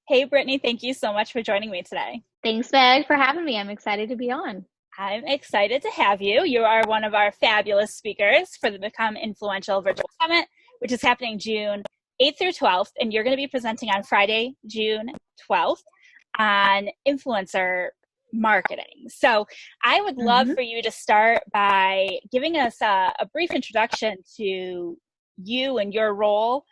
Hey, Brittany, thank you so much for joining me today. Thanks, Meg, for having me. I'm excited to be on. I'm excited to have you. You are one of our fabulous speakers for the Become Influential Virtual Summit, which is happening June 8th through 12th. And you're going to be presenting on Friday, June 12th on influencer marketing. So I would love hmm for you to start by giving us a brief introduction to you and your role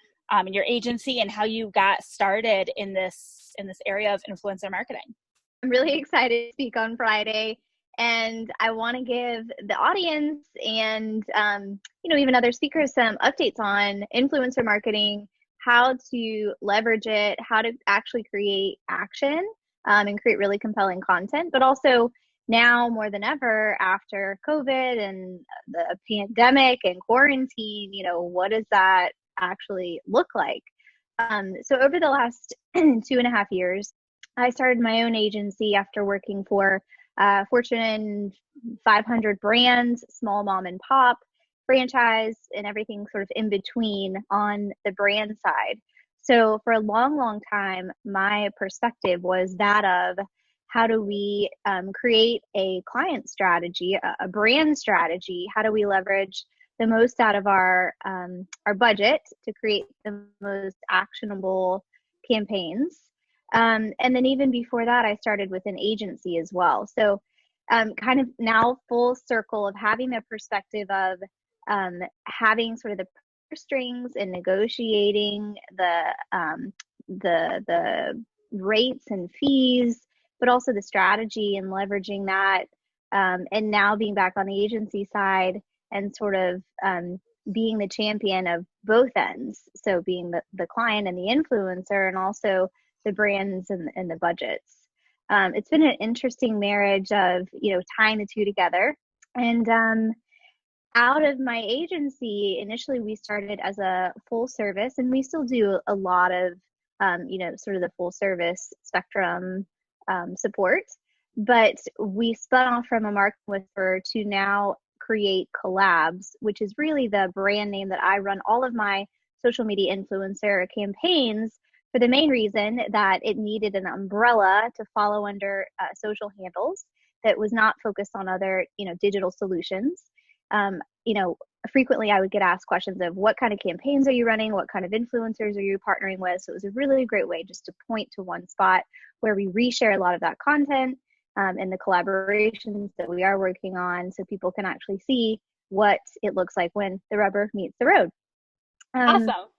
in your agency and how you got started in this area of influencer marketing. I'm really excited to speak on Friday, and I want to give the audience and even other speakers some updates on influencer marketing, how to leverage it, how to actually create action and create really compelling content, but also now more than ever after COVID and the pandemic and quarantine, what does that actually look like? So over the last 2.5 years, I started my own agency after working for Fortune 500 brands, small mom and pop, franchise, and everything sort of in between on the brand side. So for a long, long time, my perspective was that of how do we create a client strategy, a brand strategy? How do we leverage the most out of our budget to create the most actionable campaigns? And then even before that, I started with an agency as well. So kind of now full circle of having the perspective of having sort of the purse strings and negotiating the rates and fees, but also the strategy and leveraging that. And now being back on the agency side and sort of being the champion of both ends. So being the client and the influencer, and also the brands and the budgets. It's been an interesting marriage of, tying the two together. And out of my agency, initially we started as a full service, and we still do a lot of, sort of the full service spectrum support. But we spun off from a marketing whisperer to now create collabs, which is really the brand name that I run all of my social media influencer campaigns, for the main reason that it needed an umbrella to follow under social handles that was not focused on other, digital solutions. Um, you know, Frequently I would get asked questions of what kind of campaigns are you running? What kind of influencers are you partnering with? So it was a really great way just to point to one spot where we reshare a lot of that content and the collaborations that we are working on, so people can actually see what it looks like when the rubber meets the road. Um, Awesome.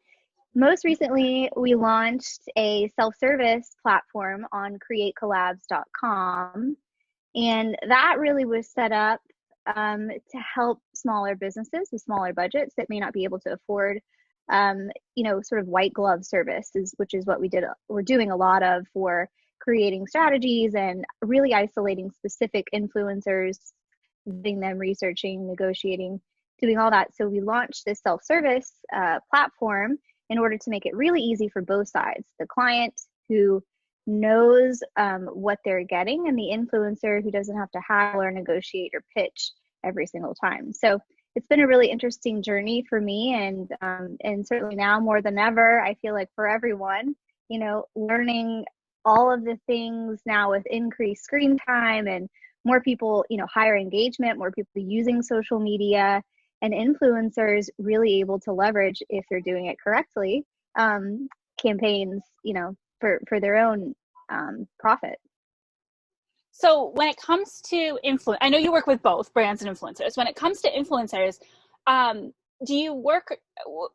Most recently, we launched a self-service platform on createcollabs.com, and that really was set up to help smaller businesses with smaller budgets that may not be able to afford, sort of white glove services, which is what we're doing a lot of for creating strategies and really isolating specific influencers, getting them researching, negotiating, doing all that. So we launched this self-service platform in order to make it really easy for both sides, the client who knows what they're getting, and the influencer who doesn't have to haggle or negotiate or pitch every single time. So it's been a really interesting journey for me, and certainly now more than ever, I feel like for everyone, learning all of the things now with increased screen time and more people, higher engagement, more people using social media, and influencers really able to leverage, if they're doing it correctly, campaigns, for their own profit. So when it comes to influence, I know you work with both brands and influencers. When it comes to influencers, do you work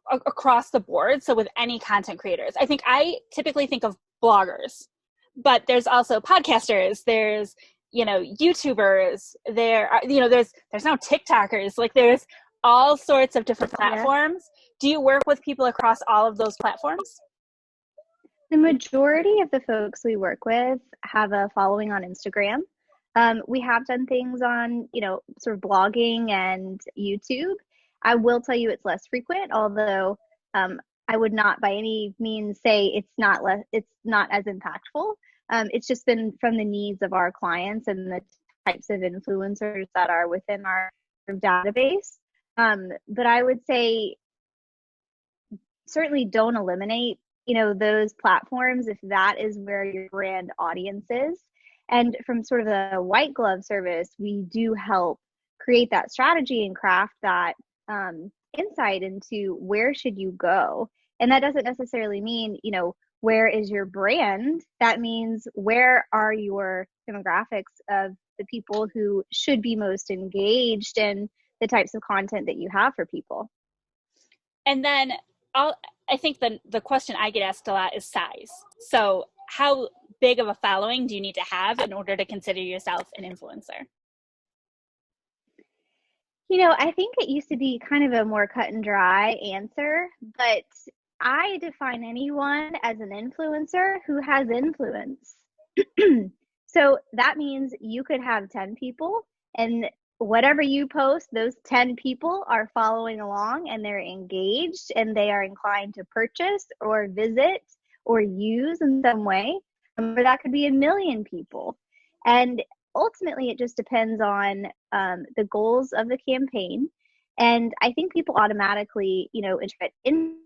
across the board? So with any content creators, I think I typically think of bloggers, but there's also podcasters. There's YouTubers. There's now TikTokers. Like there's all sorts of different Yeah. platforms. Do you work with people across all of those platforms? The majority of the folks we work with have a following on Instagram. We have done things on, sort of blogging and YouTube. I will tell you it's less frequent, although I would not by any means say it's not as impactful. It's just been from the needs of our clients and the types of influencers that are within our database. But I would say certainly don't eliminate those platforms if that is where your brand audience is. And from sort of a white glove service, we do help create that strategy and craft that insight into where should you go. And that doesn't necessarily mean, where is your brand? That means where are your demographics of the people who should be most engaged in the types of content that you have for people. And then I think the question I get asked a lot is size. So how big of a following do you need to have in order to consider yourself an influencer? I think it used to be kind of a more cut and dry answer, but I define anyone as an influencer who has influence. So that means you could have 10 people, and whatever you post, those 10 people are following along and they're engaged and they are inclined to purchase or visit or use in some way. Or that could be 1 million people. And ultimately, it just depends on the goals of the campaign. And I think people automatically, interpret in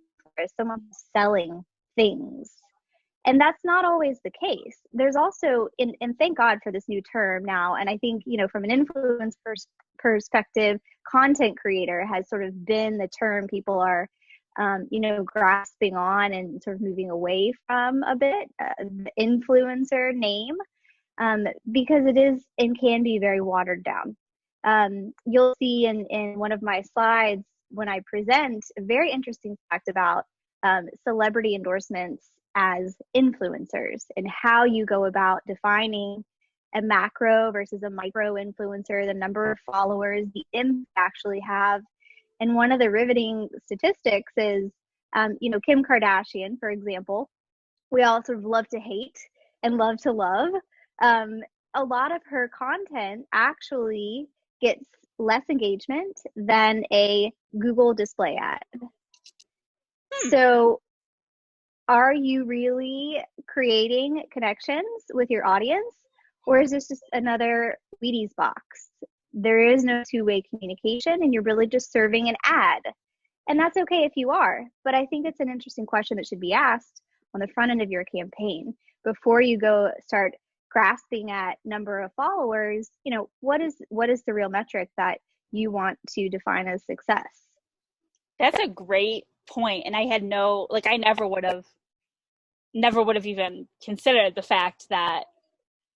someone selling things. And that's not always the case. There's also, and thank God for this new term now. And I think, from an influence perspective, content creator has sort of been the term people are, grasping on and sort of moving away from a bit, the influencer name, because it is and can be very watered down. You'll see in one of my slides when I present a very interesting fact about celebrity endorsements as influencers and how you go about defining a macro versus a micro influencer, the number of followers, the impact actually have. And one of the riveting statistics is, Kim Kardashian, for example, we all sort of love to hate and love to love. A lot of her content actually gets less engagement than a Google display ad. So are you really creating connections with your audience, or is this just another Wheaties box? There is no two-way communication, and you're really just serving an ad. And that's okay if you are, but I think it's an interesting question that should be asked on the front end of your campaign before you go start grasping at number of followers. What is the real metric that you want to define as success? That's a great point. And I had I never would have even considered the fact that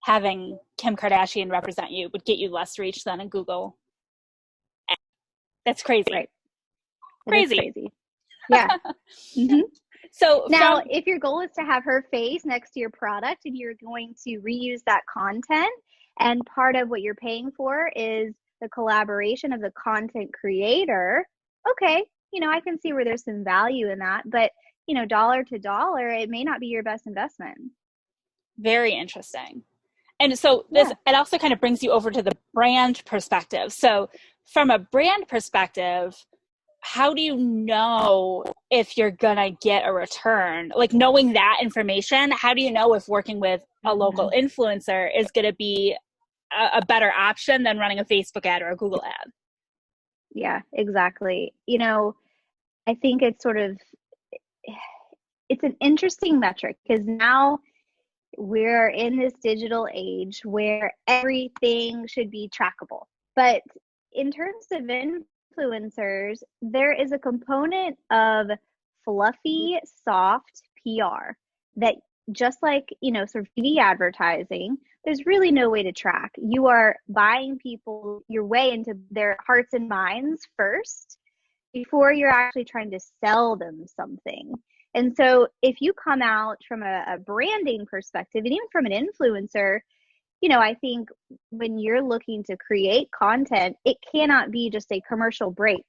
having Kim Kardashian represent you would get you less reach than a Google. That's crazy. Right. Crazy. Yeah. Mm-hmm. So now, if your goal is to have her face next to your product and you're going to reuse that content, and part of what you're paying for is the collaboration of the content creator, okay, I can see where there's some value in that, but dollar to dollar, it may not be your best investment. Very interesting. And so it also kind of brings you over to the brand perspective. So from a brand perspective, how do you know if you're gonna get a return? Like, knowing that information, how do you know if working with a local influencer is gonna be a better option than running a Facebook ad or a Google ad? Yeah, exactly. I think it's an interesting metric because now we're in this digital age where everything should be trackable. But in terms of influencers, there is a component of fluffy, soft PR that, just like, sort of TV advertising, there's really no way to track. You are buying people your way into their hearts and minds first before you're actually trying to sell them something. And so if you come out from a branding perspective, and even from an influencer, I think when you're looking to create content, it cannot be just a commercial break.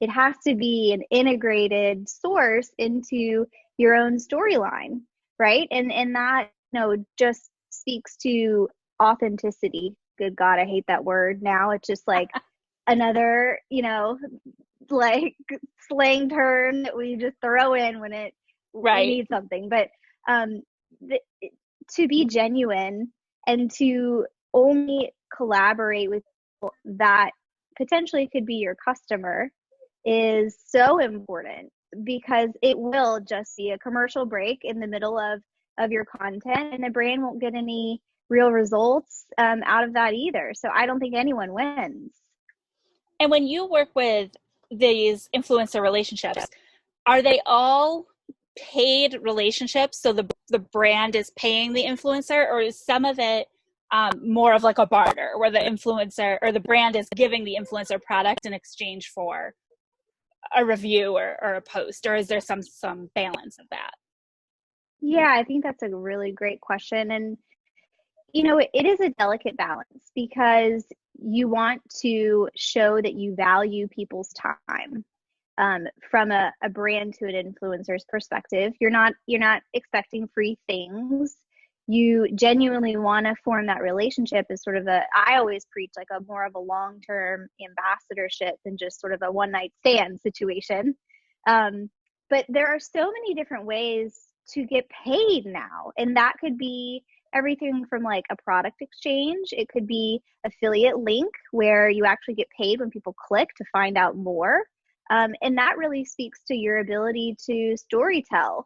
It has to be an integrated source into your own storyline, right? And that, just speaks to authenticity. Good God, I hate that word now. It's just like another, like slang term that we just throw in when we need something. But to be genuine and to only collaborate with people that potentially could be your customer is so important. because it will just be a commercial break in the middle of your content, and the brand won't get any real results out of that either. So I don't think anyone wins. And when you work with these influencer relationships, are they all paid relationships? So the brand is paying the influencer, or is some of it more of like a barter where the influencer or the brand is giving the influencer product in exchange for a review or a post, or is there some balance of that? Yeah, I think that's a really great question. And, it is a delicate balance because you want to show that you value people's time. From a brand to an influencer's perspective, you're not expecting free things. You genuinely want to form that relationship as sort of I always preach like a more of a long-term ambassadorship than just sort of a one-night stand situation. But there are so many different ways to get paid now. And that could be everything from like a product exchange. It could be affiliate link where you actually get paid when people click to find out more. And that really speaks to your ability to storytell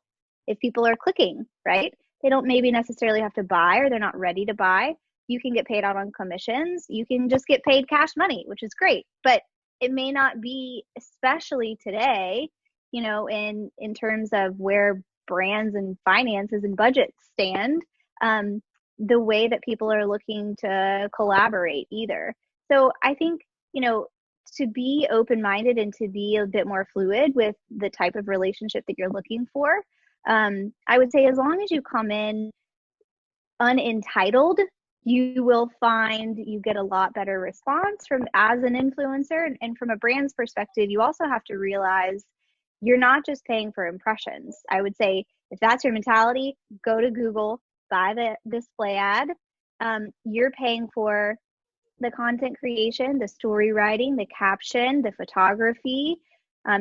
if people are clicking, right? They don't maybe necessarily have to buy, or they're not ready to buy. You can get paid out on commissions. You can just get paid cash money, which is great. But it may not be, especially today, in terms of where brands and finances and budgets stand, the way that people are looking to collaborate either. So I think, to be open-minded and to be a bit more fluid with the type of relationship that you're looking for. I would say as long as you come in unentitled, you will find you get a lot better response as an influencer. And from a brand's perspective, you also have to realize you're not just paying for impressions. I would say if that's your mentality, go to Google, buy the display ad. You're paying for the content creation, the story writing, the caption, the photography,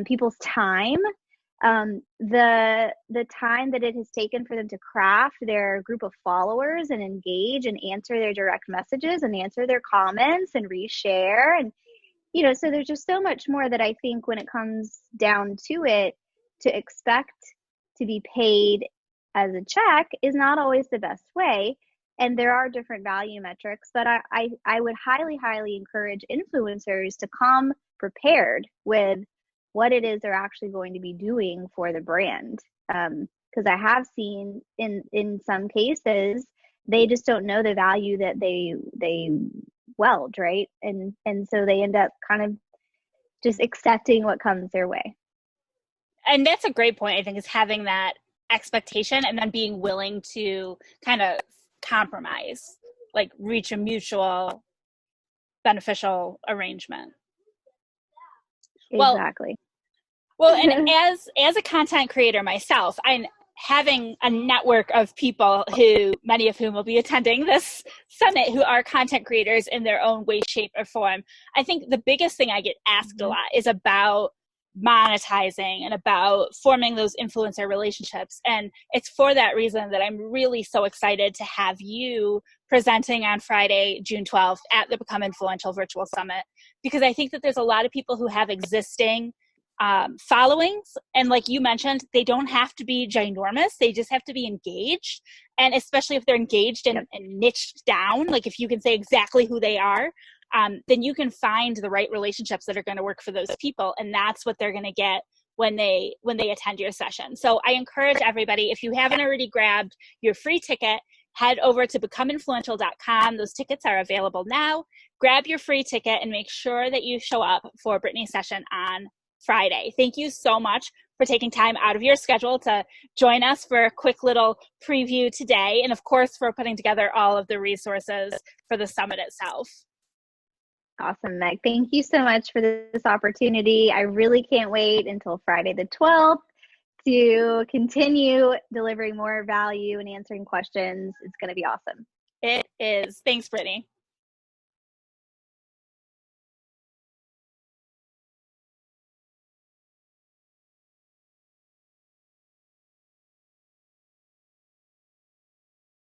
people's time, the time that it has taken for them to craft their group of followers and engage and answer their direct messages and answer their comments and reshare. And, so there's just so much more that I think when it comes down to it, to expect to be paid as a check is not always the best way. And there are different value metrics, but I would highly, highly encourage influencers to come prepared with what it is they're actually going to be doing for the brand. Because I have seen in some cases, they just don't know the value that they weld, right? And so they end up kind of just accepting what comes their way. And that's a great point, I think, is having that expectation and then being willing to kind of compromise, like reach a mutual beneficial arrangement. Exactly. Well, and as a content creator myself, I'm having a network of people who, many of whom will be attending this summit, who are content creators in their own way, shape, or form. I think the biggest thing I get asked a lot is about monetizing and about forming those influencer relationships. And it's for that reason that I'm really so excited to have you presenting on Friday, June 12th at the Become Influential Virtual Summit, because I think that there's a lot of people who have existing followings. And like you mentioned, they don't have to be ginormous. They just have to be engaged. And especially if they're engaged and niched down, like if you can say exactly who they are, then you can find the right relationships that are going to work for those people. And that's what they're going to get when they attend your session. So I encourage everybody, if you haven't already grabbed your free ticket, head over to becomeinfluential.com. Those tickets are available now. Grab your free ticket and make sure that you show up for Brittany's session on Friday. Thank you so much for taking time out of your schedule to join us for a quick little preview today. And of course, for putting together all of the resources for the summit itself. Awesome, Meg. Thank you so much for this opportunity. I really can't wait until Friday the 12th to continue delivering more value and answering questions. It's going to be awesome. It is. Thanks, Brittany.